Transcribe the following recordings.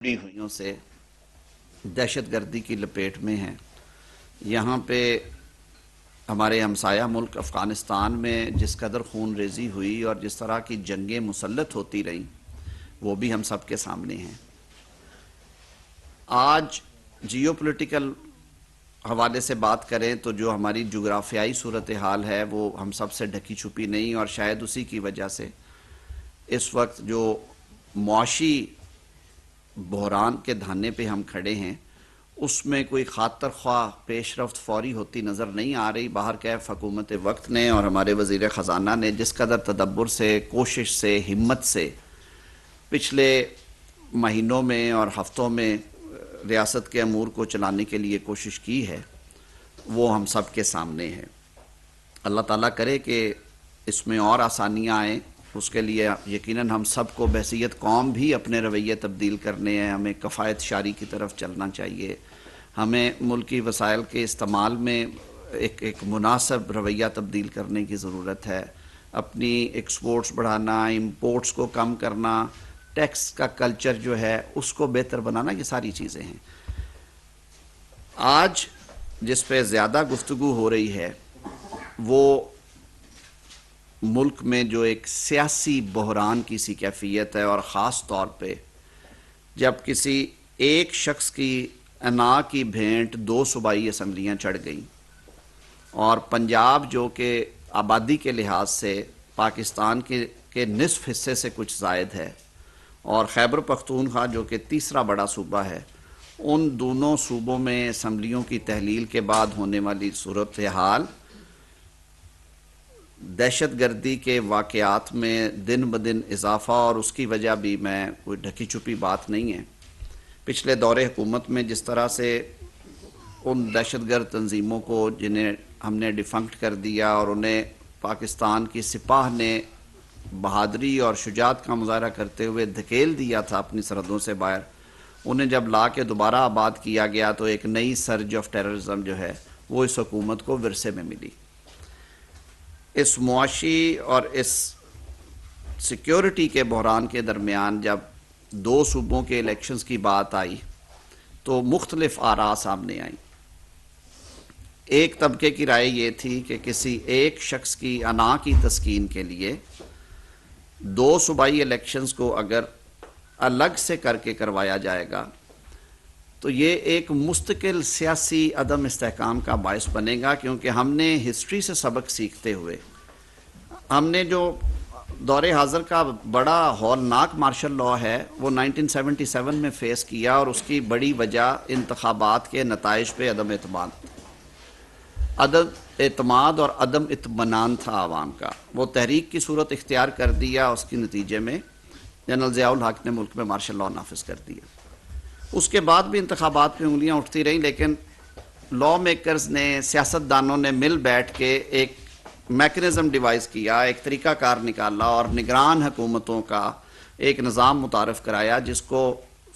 ہوئیوں سے دہشت گردی کی لپیٹ میں ہیں۔ یہاں پہ ہمارے ہمسایہ ملک افغانستان میں جس قدر خون ریزی ہوئی اور جس طرح کی جنگیں مسلط ہوتی رہیں وہ بھی ہم سب کے سامنے ہیں۔ آج جیو پولیٹیکل حوالے سے بات کریں تو جو ہماری جغرافیائی صورتحال ہے وہ ہم سب سے ڈھکی چھپی نہیں، اور شاید اسی کی وجہ سے اس وقت جو معاشی بحران کے دھانے پہ ہم کھڑے ہیں اس میں کوئی خاطر خواہ پیش رفت فوری ہوتی نظر نہیں آ رہی۔ باہر کیف حکومت وقت نے اور ہمارے وزیر خزانہ نے جس قدر تدبر سے، کوشش سے، ہمت سے پچھلے مہینوں میں اور ہفتوں میں ریاست کے امور کو چلانے کے لیے کوشش کی ہے وہ ہم سب کے سامنے ہے۔ اللہ تعالیٰ کرے کہ اس میں اور آسانیاں آئیں، اس کے لیے یقیناً ہم سب کو بحیثیت قوم بھی اپنے رویے تبدیل کرنے ہیں۔ ہمیں کفایت شاری کی طرف چلنا چاہیے، ہمیں ملکی وسائل کے استعمال میں ایک مناسب رویہ تبدیل کرنے کی ضرورت ہے۔ اپنی ایکسپورٹس بڑھانا، امپورٹس کو کم کرنا، ٹیکس کا کلچر جو ہے اس کو بہتر بنانا، یہ ساری چیزیں ہیں۔ آج جس پہ زیادہ گفتگو ہو رہی ہے وہ ملک میں جو ایک سیاسی بحران کی سی کیفیت ہے، اور خاص طور پہ جب کسی ایک شخص کی انا کی بھینٹ 2 صوبائی اسمبلیاں چڑھ گئیں، اور پنجاب جو کہ آبادی کے لحاظ سے پاکستان کے نصف حصے سے کچھ زائد ہے، اور خیبر پختونخوا جو کہ تیسرا بڑا صوبہ ہے، ان دونوں صوبوں میں اسمبلیوں کی تحلیل کے بعد ہونے والی صورتحال دہشت گردی کے واقعات میں دن بدن اضافہ، اور اس کی وجہ بھی میں کوئی ڈھکی چھپی بات نہیں ہے۔ پچھلے دور حکومت میں جس طرح سے ان دہشت گرد تنظیموں کو جنہیں ہم نے ڈیفنکٹ کر دیا اور انہیں پاکستان کی سپاہ نے بہادری اور شجاعت کا مظاہرہ کرتے ہوئے دھکیل دیا تھا اپنی سرحدوں سے باہر، انہیں جب لا کے دوبارہ آباد کیا گیا تو ایک نئی سرج آف ٹیررزم جو ہے وہ اس حکومت کو ورثے میں ملی۔ اس معاشی اور اس سیکیورٹی کے بحران کے درمیان جب 2 صوبوں کے الیکشنز کی بات آئی تو مختلف آراء سامنے آئیں۔ ایک طبقے کی رائے یہ تھی کہ کسی ایک شخص کی انا کی تسکین کے لیے 2 صوبائی الیکشنز کو اگر الگ سے کر کے کروایا جائے گا تو یہ ایک مستقل سیاسی عدم استحکام کا باعث بنے گا، کیونکہ ہم نے ہسٹری سے سبق سیکھتے ہوئے ہم نے جو دور حاضر کا بڑا ہولناک مارشل لاء ہے وہ 1977 میں فیس کیا، اور اس کی بڑی وجہ انتخابات کے نتائج پہ عدم اعتماد اور عدم اطمینان تھا عوام کا۔ وہ تحریک کی صورت اختیار کر دیا، اس کے نتیجے میں جنرل ضیاء الحق نے ملک میں مارشل لاء نافذ کر دیا۔ اس کے بعد بھی انتخابات میں انگلیاں اٹھتی رہیں، لیکن لا میکرز نے، سیاستدانوں نے مل بیٹھ کے ایک میکنزم ڈیوائز کیا، ایک طریقہ کار نکالا اور نگران حکومتوں کا ایک نظام متعارف کرایا، جس کو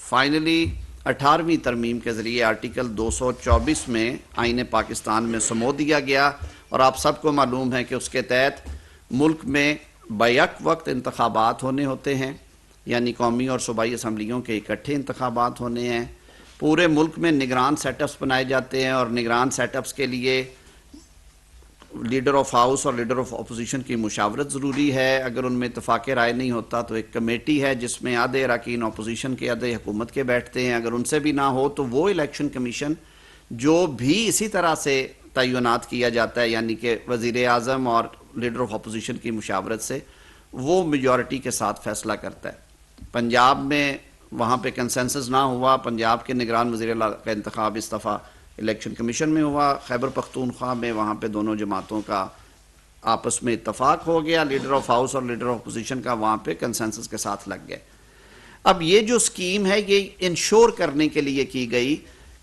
فائنلی 18ویں ترمیم کے ذریعے آرٹیکل 224 میں آئین پاکستان میں سمو دیا گیا، اور آپ سب کو معلوم ہے کہ اس کے تحت ملک میں بیک وقت انتخابات ہونے ہوتے ہیں، یعنی قومی اور صوبائی اسمبلیوں کے اکٹھے انتخابات ہونے ہیں۔ پورے ملک میں نگران سیٹ اپس بنائے جاتے ہیں، اور نگران سیٹ اپس کے لیے لیڈر آف ہاؤس اور لیڈر آف اپوزیشن کی مشاورت ضروری ہے۔ اگر ان میں اتفاق رائے نہیں ہوتا تو ایک کمیٹی ہے جس میں آدھے اراکین اپوزیشن کے، آدھے حکومت کے بیٹھتے ہیں۔ اگر ان سے بھی نہ ہو تو وہ الیکشن کمیشن جو بھی اسی طرح سے تعینات کیا جاتا ہے، یعنی کہ وزیر اعظم اور لیڈر آف اپوزیشن کی مشاورت سے، وہ میجورٹی کے ساتھ فیصلہ کرتا ہے۔ پنجاب میں وہاں پہ کنسنسس نہ ہوا، پنجاب کے نگران وزیر اعلیٰ کا انتخاب اس دفعہ الیکشن کمیشن میں ہوا۔ خیبر پختونخوا میں وہاں پہ دونوں جماعتوں کا آپس میں اتفاق ہو گیا، لیڈر آف ہاؤس اور لیڈر آف اپوزیشن کا وہاں پہ کنسنسس کے ساتھ لگ گئے۔ اب یہ جو سکیم ہے یہ انشور کرنے کے لیے کی گئی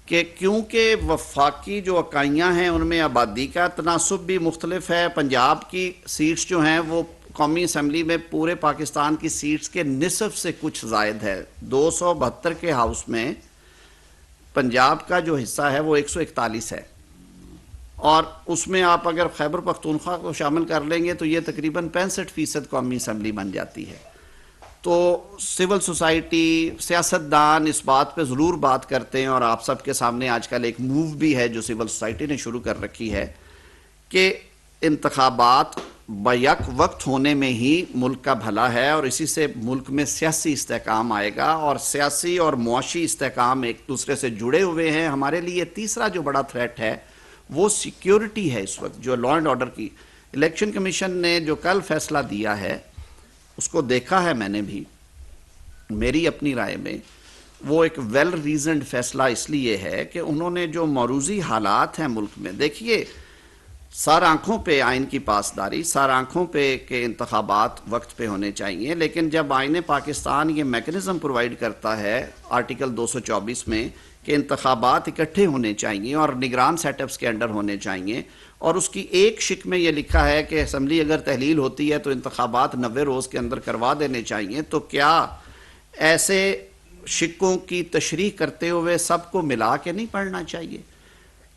کہ کیونکہ وفاقی جو اکائیاں ہیں ان میں آبادی کا تناسب بھی مختلف ہے، پنجاب کی سیٹس جو ہیں وہ قومی اسمبلی میں پورے پاکستان کی سیٹس کے نصف سے کچھ زائد ہے۔ 272 کے ہاؤس میں پنجاب کا جو حصہ ہے وہ 141 ہے، اور اس میں آپ اگر خیبر پختونخوا کو شامل کر لیں گے تو یہ تقریباً 65% قومی اسمبلی بن جاتی ہے۔ تو سول سوسائٹی، سیاستدان اس بات پہ ضرور بات کرتے ہیں، اور آپ سب کے سامنے آج کل ایک موو بھی ہے جو سول سوسائٹی نے شروع کر رکھی ہے کہ انتخابات بیک وقت ہونے میں ہی ملک کا بھلا ہے، اور اسی سے ملک میں سیاسی استحکام آئے گا، اور سیاسی اور معاشی استحکام ایک دوسرے سے جڑے ہوئے ہیں۔ ہمارے لیے تیسرا جو بڑا تھریٹ ہے وہ سیکیورٹی ہے۔ اس وقت جو لا اینڈ آرڈر کی الیکشن کمیشن نے جو کل فیصلہ دیا ہے اس کو دیکھا ہے میں نے بھی، میری اپنی رائے میں وہ ایک ویل ریزنڈ فیصلہ اس لیے ہے کہ انہوں نے جو موروثی حالات ہیں ملک میں، دیکھیے سر آنکھوں پہ آئین کی پاسداری، سر آنکھوں پہ کہ انتخابات وقت پہ ہونے چاہیے، لیکن جب آئین پاکستان یہ میکنزم پرووائڈ کرتا ہے آرٹیکل 224 میں کہ انتخابات اکٹھے ہونے چاہیے اور نگران سیٹ اپس کے انڈر ہونے چاہیے، اور اس کی ایک شک میں یہ لکھا ہے کہ اسمبلی اگر تحلیل ہوتی ہے تو انتخابات 90 روز کے اندر کروا دینے چاہیے، تو کیا ایسے شکوں کی تشریح کرتے ہوئے سب کو ملا کے نہیں پڑھنا چاہیے؟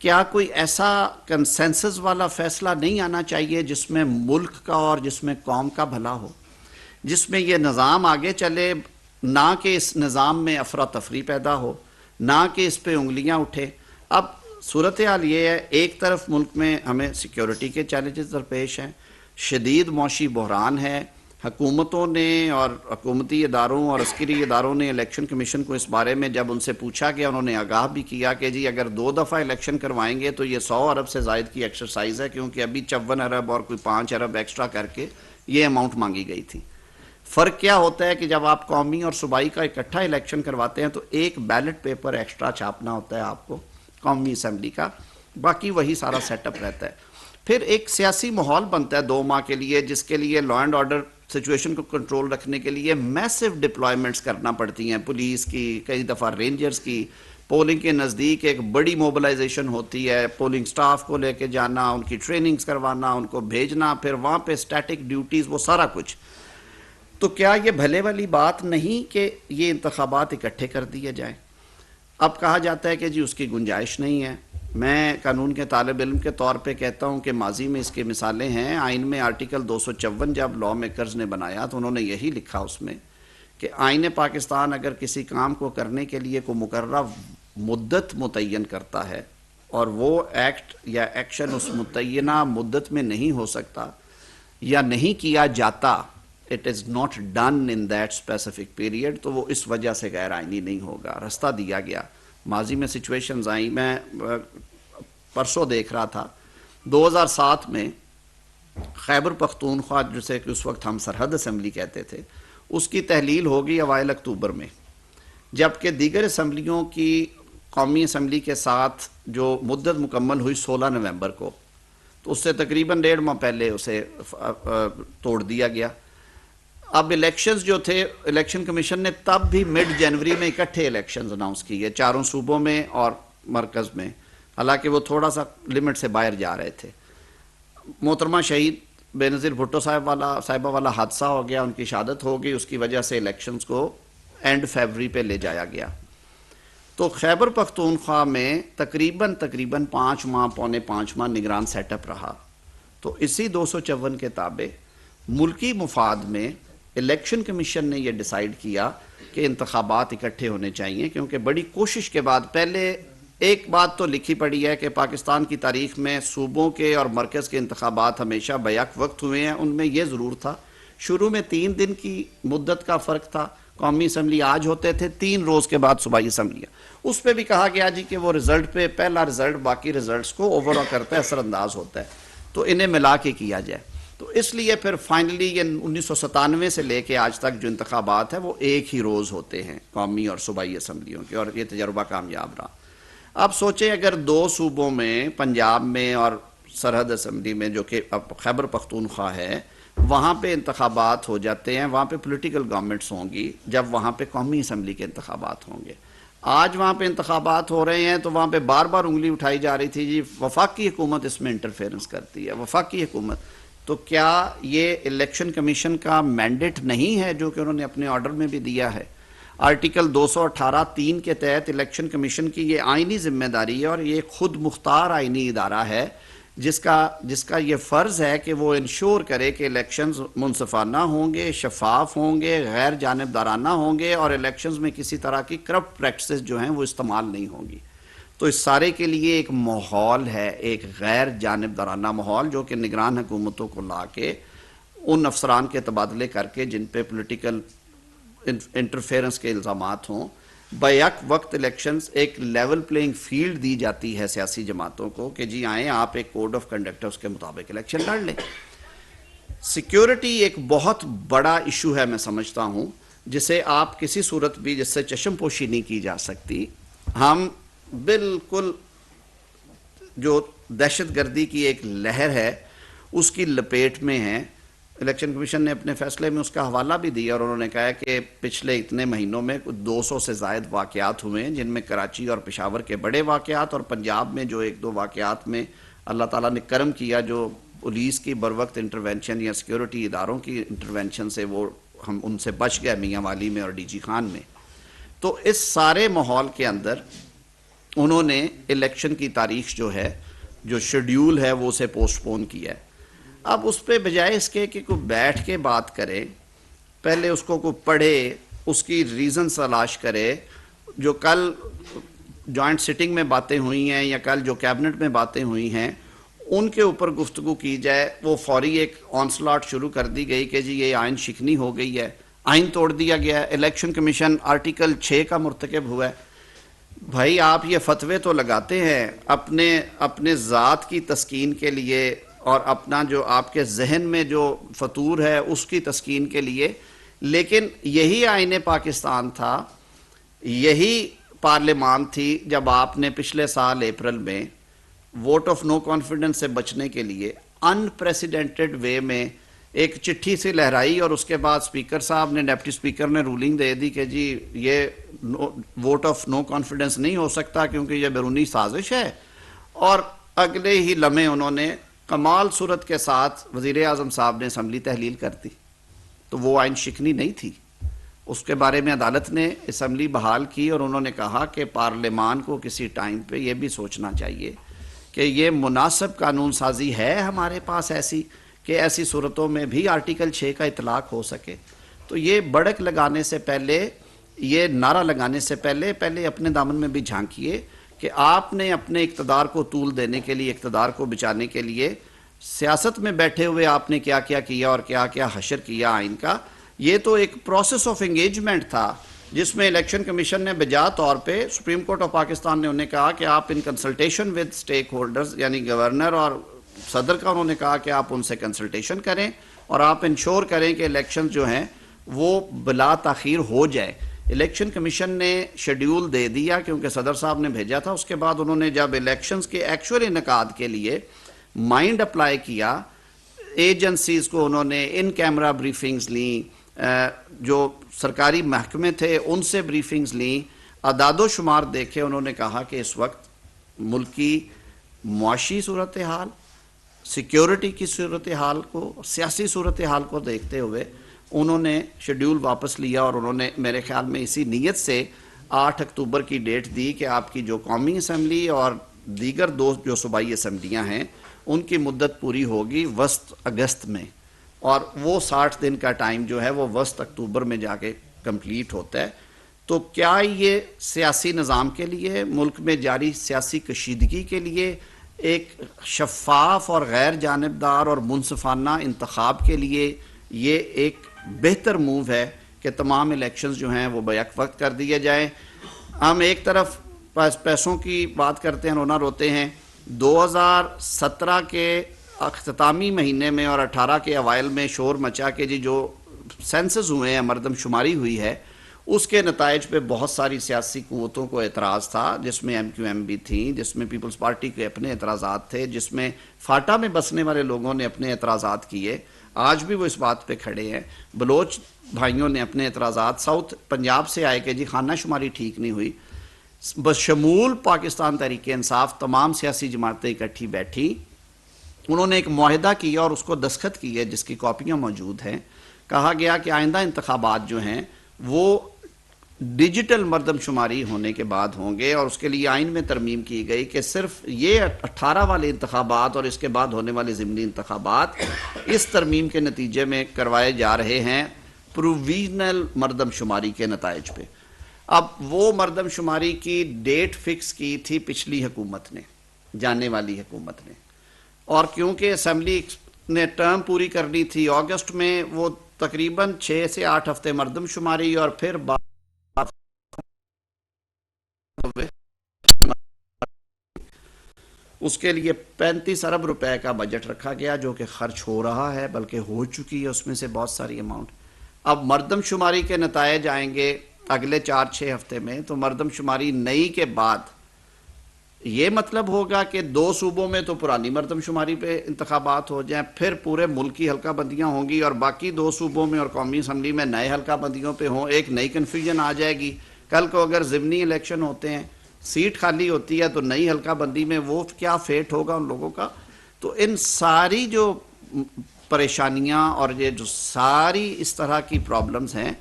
کیا کوئی ایسا کنسنسس والا فیصلہ نہیں آنا چاہیے جس میں ملک کا اور جس میں قوم کا بھلا ہو، جس میں یہ نظام آگے چلے، نہ کہ اس نظام میں افراتفری پیدا ہو، نہ کہ اس پہ انگلیاں اٹھے؟ اب صورتحال یہ ہے، ایک طرف ملک میں ہمیں سیکیورٹی کے چیلنجز درپیش ہیں، شدید معاشی بحران ہے، حکومتوں نے اور حکومتی اداروں اور عسکری اداروں نے الیکشن کمیشن کو اس بارے میں جب ان سے پوچھا گیا، انہوں نے آگاہ بھی کیا کہ جی اگر 2 دفعہ الیکشن کروائیں گے تو یہ 100 ارب سے زائد کی ایکسرسائز ہے، کیونکہ ابھی 54 ارب اور کوئی 5 ارب ایکسٹرا کر کے یہ اماؤنٹ مانگی گئی تھی۔ فرق کیا ہوتا ہے کہ جب آپ قومی اور صوبائی کا اکٹھا الیکشن کرواتے ہیں تو ایک بیلٹ پیپر ایکسٹرا چھاپنا ہوتا ہے آپ کو قومی اسمبلی کا، باقی وہی سارا سیٹ اپ رہتا ہے۔ پھر ایک سیاسی ماحول بنتا ہے 2 ماہ کے لیے، جس کے لیے لا اینڈ آرڈر سچویشن کو کنٹرول رکھنے کے لیے میسو ڈپلائمنٹس کرنا پڑتی ہیں، پولیس کی، کئی دفعہ رینجرز کی، پولنگ کے نزدیک ایک بڑی موبلائزیشن ہوتی ہے، پولنگ سٹاف کو لے کے جانا، ان کی ٹریننگز کروانا، ان کو بھیجنا، پھر وہاں پہ اسٹیٹک ڈیوٹیز، وہ سارا کچھ۔ تو کیا یہ بھلے والی بات نہیں کہ یہ انتخابات اکٹھے کر دیے جائیں؟ اب کہا جاتا ہے کہ جی اس کی گنجائش نہیں ہے۔ میں قانون کے طالب علم کے طور پہ کہتا ہوں کہ ماضی میں اس کی مثالیں ہیں۔ آئین میں آرٹیکل 254 جب لا میکرز نے بنایا تو انہوں نے یہی لکھا اس میں کہ آئین پاکستان اگر کسی کام کو کرنے کے لیے کوئی مقررہ مدت متعین کرتا ہے اور وہ ایکٹ یا ایکشن اس متعینہ مدت میں نہیں ہو سکتا یا نہیں کیا جاتا، it is not done in that specific period، تو وہ اس وجہ سے غیر آئینی نہیں ہوگا۔ رستہ دیا گیا، ماضی میں سچویشنز آئیں۔ میں پرسوں دیکھ رہا تھا 2007 میں خیبر پختونخوا، جسے کہ اس وقت ہم سرحد اسمبلی کہتے تھے، اس کی تحلیل ہوگی اوائل اکتوبر میں، جبکہ دیگر اسمبلیوں کی قومی اسمبلی کے ساتھ جو مدت مکمل ہوئی 16 نومبر کو، تو اس سے تقریباً 1.5 ماہ پہلے اسے توڑ دیا گیا۔ اب الیکشنز جو تھے، الیکشن کمیشن نے تب بھی مڈ جنوری میں اکٹھے الیکشنز اناؤنس کیے 4 صوبوں میں اور مرکز میں، حالانکہ وہ تھوڑا سا لمٹ سے باہر جا رہے تھے۔ محترمہ شہید بے نظیر بھٹو صاحبہ والا حادثہ ہو گیا، ان کی شہادت ہو گئی، اس کی وجہ سے الیکشنز کو اینڈ فیبری پہ لے جایا گیا۔ تو خیبر پختونخوا میں تقریباً 5 ماہ، پونے 5 ماہ نگران سیٹ اپ رہا۔ تو اسی 254 کے تابع ملکی مفاد میں الیکشن کمیشن نے یہ ڈیسائیڈ کیا کہ انتخابات اکٹھے ہونے چاہیے، کیونکہ بڑی کوشش کے بعد پہلے ایک بات تو لکھی پڑی ہے کہ پاکستان کی تاریخ میں صوبوں کے اور مرکز کے انتخابات ہمیشہ بیک وقت ہوئے ہیں۔ ان میں یہ ضرور تھا شروع میں 3 دن کی مدت کا فرق تھا، قومی اسمبلی آج ہوتے تھے، 3 روز کے بعد صوبائی اسمبلیاں۔ اس پہ بھی کہا گیا جی کہ وہ رزلٹ پہ پہلا رزلٹ باقی رزلٹس کو اوور آل کرتا ہے، اثر انداز ہوتا ہے، تو انہیں ملا کے کیا جائے۔ تو اس لیے پھر فائنلی یہ 1997 سے لے کے آج تک جو انتخابات ہیں وہ ایک ہی روز ہوتے ہیں قومی اور صوبائی اسمبلیوں کے، اور یہ تجربہ کامیاب رہا۔ اب سوچیں اگر 2 صوبوں میں، پنجاب میں اور سرحد اسمبلی میں جو کہ اب خیبر پختونخوا ہے، وہاں پہ انتخابات ہو جاتے ہیں، وہاں پہ پولیٹیکل گورنمنٹس ہوں گی، جب وہاں پہ قومی اسمبلی کے انتخابات ہوں گے۔ آج وہاں پہ انتخابات ہو رہے ہیں تو وہاں پہ بار بار انگلی اٹھائی جا رہی تھی جی وفاقی حکومت اس میں انٹرفیئرنس کرتی ہے، وفاقی حکومت۔ تو کیا یہ الیکشن کمیشن کا مینڈیٹ نہیں ہے جو کہ انہوں نے اپنے آرڈر میں بھی دیا ہے؟ آرٹیکل 218(3) کے تحت الیکشن کمیشن کی یہ آئینی ذمہ داری ہے، اور یہ خود مختار آئینی ادارہ ہے جس کا یہ فرض ہے کہ وہ انشور کرے کہ الیکشنز منصفانہ ہوں گے، شفاف ہوں گے، غیر جانبدارانہ ہوں گے، اور الیکشنز میں کسی طرح کی کرپٹ پریکٹسز جو ہیں وہ استعمال نہیں ہوں گی. تو اس سارے کے لیے ایک ماحول ہے، ایک غیر جانبدارانہ ماحول، جو کہ نگران حکومتوں کو لا کے ان افسران کے تبادلے کر کے جن پہ پولیٹیکل انٹرفیرنس کے الزامات ہوں، بیک وقت الیکشنز ایک لیول پلینگ فیلڈ دی جاتی ہے سیاسی جماعتوں کو کہ جی آئیں آپ ایک کوڈ آف کنڈکٹ ہے اس کے مطابق الیکشن لڑ لیں. سیکیورٹی ایک بہت بڑا ایشو ہے، میں سمجھتا ہوں، جسے آپ کسی صورت بھی جس سے چشم پوشی نہیں کی جا سکتی. ہم بالکل جو دہشت گردی کی ایک لہر ہے اس کی لپیٹ میں ہیں. الیکشن کمیشن نے اپنے فیصلے میں اس کا حوالہ بھی دیا، اور انہوں نے کہا کہ پچھلے اتنے مہینوں میں 200 سے زائد واقعات ہوئے ہیں، جن میں کراچی اور پشاور کے بڑے واقعات، اور پنجاب میں جو 1-2 واقعات میں اللہ تعالیٰ نے کرم کیا، جو پولیس کی بروقت انٹرونشن یا سیکیورٹی اداروں کی انٹرونشن سے وہ ہم ان سے بچ گئے، میاں والی میں اور ڈی جی خان میں. تو اس سارے ماحول کے اندر انہوں نے الیکشن کی تاریخ جو ہے، جو شیڈیول ہے، وہ اسے پوسٹ پون کیا ہے. اب اس پہ بجائے اس کے کہ کوئی بیٹھ کے بات کرے، پہلے اس کو کوئی پڑھے، اس کی ریزن تلاش کرے. جو کل جوائنٹ سٹنگ میں باتیں ہوئی ہیں یا کل جو کیبنٹ میں باتیں ہوئی ہیں ان کے اوپر گفتگو کی جائے. وہ فوری ایک آنسلاٹ شروع کر دی گئی کہ جی یہ آئین شکنی ہو گئی ہے، آئین توڑ دیا گیا ہے، الیکشن کمیشن آرٹیکل 6 کا مرتکب ہوا ہے. بھائی آپ یہ فتوے تو لگاتے ہیں اپنے ذات کی تسکین کے لیے اور اپنا جو آپ کے ذہن میں جو فطور ہے اس کی تسکین کے لیے، لیکن یہی آئین پاکستان تھا، یہی پارلیمان تھی جب آپ نے پچھلے سال اپریل میں ووٹ آف نو کانفیڈنس سے بچنے کے لیے ان پریسیڈنٹڈ وے میں ایک چٹھی سے لہرائی، اور اس کے بعد اسپیکر صاحب نے، ڈپٹی اسپیکر نے رولنگ دے دی کہ جی یہ ووٹ آف نو کانفیڈنس نہیں ہو سکتا کیونکہ یہ بیرونی سازش ہے. اور اگلے ہی لمحے انہوں نے کمال صورت کے ساتھ وزیر اعظم صاحب نے اسمبلی تحلیل کر دی. تو وہ آئین شکنی نہیں تھی، اس کے بارے میں عدالت نے اسمبلی بحال کی، اور انہوں نے کہا کہ پارلیمان کو کسی ٹائم پہ یہ بھی سوچنا چاہیے کہ یہ مناسب قانون سازی ہے ہمارے پاس ایسی کہ ایسی صورتوں میں بھی آرٹیکل 6 کا اطلاق ہو سکے. تو یہ بڑک لگانے سے پہلے، یہ نعرہ لگانے سے پہلے اپنے دامن میں بھی جھانکیے کہ آپ نے اپنے اقتدار کو طول دینے کے لیے، اقتدار کو بچانے کے لیے سیاست میں بیٹھے ہوئے آپ نے کیا کیا اور کیا حشر کیا آئین کا. یہ تو ایک پروسیس آف انگیجمنٹ تھا جس میں الیکشن کمیشن نے بجا طور پہ، سپریم کورٹ آف پاکستان نے انہیں کہا کہ آپ in consultation with stakeholders, یعنی گورنر اور صدر کا انہوں نے کہا کہ آپ ان سے کنسلٹیشن کریں اور آپ انشور کریں کہ الیکشن جو ہیں وہ بلا تاخیر ہو جائے. الیکشن کمیشن نے شیڈیول دے دیا کیونکہ صدر صاحب نے بھیجا تھا. اس کے بعد انہوں نے جب الیکشنز کے ایکچوئل انعقاد کے لیے مائنڈ اپلائی کیا، ایجنسیز کو انہوں نے ان کیمرہ بریفنگز لیں، جو سرکاری محکمے تھے ان سے بریفنگز لیں، اعداد و شمار دیکھے. انہوں نے کہا کہ اس وقت ملکی معاشی صورتحال، سیکیورٹی کی صورتحال کو، سیاسی صورتحال کو دیکھتے ہوئے انہوں نے شیڈیول واپس لیا، اور انہوں نے میرے خیال میں اسی نیت سے 8 اکتوبر کی ڈیٹ دی کہ آپ کی جو قومی اسمبلی اور دیگر 2 جو صوبائی اسمبلیاں ہیں ان کی مدت پوری ہوگی وسط اگست میں، اور وہ 60 دن کا ٹائم جو ہے وہ وسط اکتوبر میں جا کے کمپلیٹ ہوتا ہے. تو کیا یہ سیاسی نظام کے لیے، ملک میں جاری سیاسی کشیدگی کے لیے، ایک شفاف اور غیر جانبدار اور منصفانہ انتخاب کے لیے یہ ایک بہتر موو ہے کہ تمام الیکشنز جو ہیں وہ بیک وقت کر دیے جائیں؟ ہم ایک طرف پیسوں کی بات کرتے ہیں، رونا روتے ہیں. 2017 کے اختتامی مہینے میں اور 18 کے اوائل میں شور مچا کہ جی جو سینسز ہوئے ہیں، مردم شماری ہوئی ہے، اس کے نتائج پہ بہت ساری سیاسی قوتوں کو اعتراض تھا، جس میں ایم کیو ایم بھی تھیں، جس میں پیپلز پارٹی کے اپنے اعتراضات تھے، جس میں فاٹا میں بسنے والے لوگوں نے اپنے اعتراضات کیے. آج بھی وہ اس بات پہ کھڑے ہیں. بلوچ بھائیوں نے اپنے اعتراضات، ساؤتھ پنجاب سے آئے کہ جی خانہ شماری ٹھیک نہیں ہوئی. بشمول پاکستان تحریک انصاف تمام سیاسی جماعتیں اکٹھی بیٹھی، انہوں نے ایک معاہدہ کیا اور اس کو دستخط کیے جس کی کاپیاں موجود ہیں. کہا گیا کہ آئندہ انتخابات جو ہیں وہ ڈیجیٹل مردم شماری ہونے کے بعد ہوں گے، اور اس کے لیے آئین میں ترمیم کی گئی کہ صرف یہ 18 والے انتخابات اور اس کے بعد ہونے والے ضمنی انتخابات اس ترمیم کے نتیجے میں کروائے جا رہے ہیں پروویژنل مردم شماری کے نتائج پہ۔ اب وہ مردم شماری کی ڈیٹ فکس کی تھی پچھلی حکومت نے، جانے والی حکومت نے، اور کیونکہ اسمبلی نے ٹرم پوری کرنی تھی اگست میں، وہ تقریباً 6 سے 8 ہفتے مردم شماری اور پھر اس کے لیے 35 ارب روپے کا بجٹ رکھا گیا، جو کہ خرچ ہو رہا ہے، بلکہ ہو چکی ہے اس میں سے بہت ساری اماؤنٹ۔ اب مردم شماری کے نتائج آئیں گے اگلے 4-6 ہفتے میں، تو مردم شماری نئی کے بعد یہ مطلب ہوگا کہ 2 صوبوں میں تو پرانی مردم شماری پہ انتخابات ہو جائیں، پھر پورے ملک کی حلقہ بندیاں ہوں گی، اور باقی 2 صوبوں میں اور قومی اسمبلی میں نئے حلقہ بندیوں پہ ہوں، ایک نئی کنفیوژن آ جائے گی۔ کل کو اگر ضمنی الیکشن ہوتے ہیں، سیٹ خالی ہوتی ہے، تو نئی حلقہ بندی میں وہ کیا فیٹ ہوگا ان لوگوں کا۔ تو ان ساری جو پریشانیاں اور یہ جو ساری اس طرح کی پرابلمز ہیں،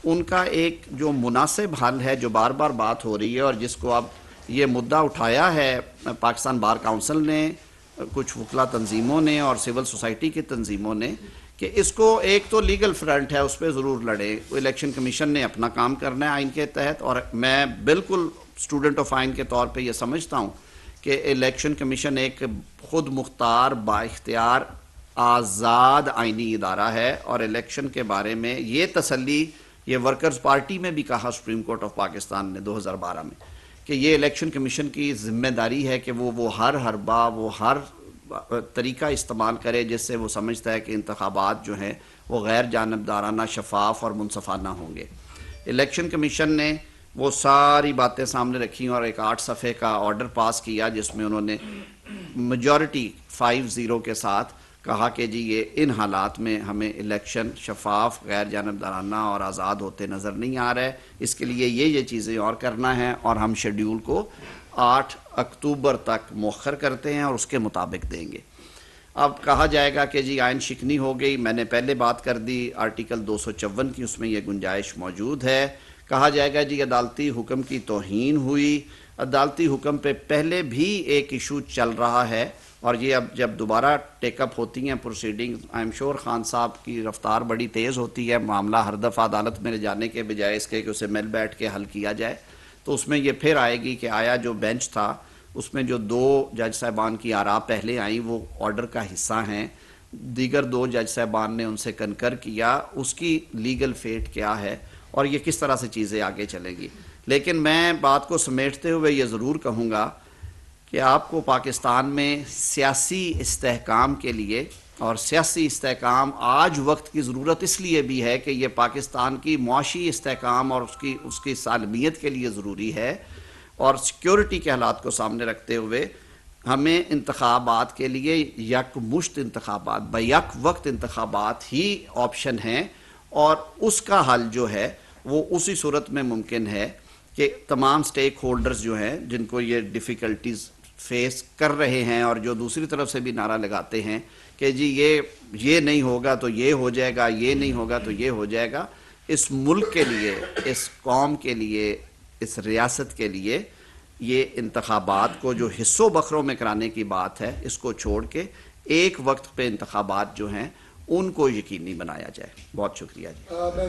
ان کا ایک جو مناسب حل ہے، جو بار بار بات ہو رہی ہے، اور جس کو اب یہ مدعا اٹھایا ہے پاکستان بار کونسل نے، کچھ وکلا تنظیموں نے اور سول سوسائٹی کی تنظیموں نے، کہ اس کو ایک تو لیگل فرنٹ ہے، اس پہ ضرور لڑے۔ الیکشن کمیشن نے اپنا کام کرنا ہے آئین کے تحت، اور میں بالکل اسٹوڈنٹ آف آئین کے طور پہ یہ سمجھتا ہوں کہ الیکشن کمیشن ایک خود مختار، با اختیار، آزاد آئینی ادارہ ہے، اور الیکشن کے بارے میں یہ تسلی یہ ورکرز پارٹی میں بھی کہا سپریم کورٹ آف پاکستان نے 2012 میں، کہ یہ الیکشن کمیشن کی ذمہ داری ہے کہ وہ ہر حربہ، وہ ہر طریقہ استعمال کرے جس سے وہ سمجھتا ہے کہ انتخابات جو ہیں وہ غیر جانبدارانہ، شفاف اور منصفانہ ہوں گے۔ الیکشن کمیشن نے وہ ساری باتیں سامنے رکھی اور ایک 8 صفحے کا آرڈر پاس کیا، جس میں انہوں نے میجورٹی 5-0 کے ساتھ کہا کہ جی یہ ان حالات میں ہمیں الیکشن شفاف، غیر جانبدارانہ اور آزاد ہوتے نظر نہیں آ رہا ہے، اس کے لیے یہ چیزیں اور کرنا ہے، اور ہم شیڈیول کو 8 اکتوبر تک مؤخر کرتے ہیں اور اس کے مطابق دیں گے۔ اب کہا جائے گا کہ جی آئین شکنی ہو گئی، میں نے پہلے بات کر دی آرٹیکل 254 کی، اس میں یہ گنجائش موجود ہے۔ کہا جائے گا جی عدالتی حکم کی توہین ہوئی، عدالتی حکم پہ پہلے بھی ایک ایشو چل رہا ہے، اور یہ اب جب دوبارہ ٹیک اپ ہوتی ہیں proceeding, I am sure Khan صاحب کی رفتار بڑی تیز ہوتی ہے، معاملہ ہر دفعہ عدالت میں لے جانے کے بجائے اس کے کہ اسے مل بیٹھ کے حل کیا جائے، تو اس میں یہ پھر آئے گی کہ آیا جو بینچ تھا اس میں جو 2 جج صاحبان کی آراء پہلے آئیں وہ آرڈر کا حصہ ہیں، دیگر 2 جج صاحبان نے ان سے کنکر کیا، اس کی لیگل فیٹ کیا ہے اور یہ کس طرح سے چیزیں آگے چلیں گی۔ لیکن میں بات کو سمیٹتے ہوئے یہ ضرور کہوں گا کہ آپ کو پاکستان میں سیاسی استحکام کے لیے، اور سیاسی استحکام آج وقت کی ضرورت اس لیے بھی ہے کہ یہ پاکستان کی معاشی استحکام اور اس کی سالمیت کے لیے ضروری ہے، اور سیکیورٹی کے حالات کو سامنے رکھتے ہوئے ہمیں انتخابات کے لیے یک مشت انتخابات، بیک وقت انتخابات ہی آپشن ہیں، اور اس کا حل جو ہے وہ اسی صورت میں ممکن ہے کہ تمام سٹیک ہولڈرز جو ہیں جن کو یہ ڈیفیکلٹیز فیس کر رہے ہیں، اور جو دوسری طرف سے بھی نعرہ لگاتے ہیں کہ جی یہ نہیں ہوگا تو یہ ہو جائے گا، یہ نہیں ہوگا تو یہ ہو جائے گا، اس ملک کے لیے، اس قوم کے لیے، اس ریاست کے لیے یہ انتخابات کو جو حصوں بکھروں میں کرانے کی بات ہے، اس کو چھوڑ کے ایک وقت پہ انتخابات جو ہیں ان کو یقینی بنایا جائے۔ بہت شکریہ جی۔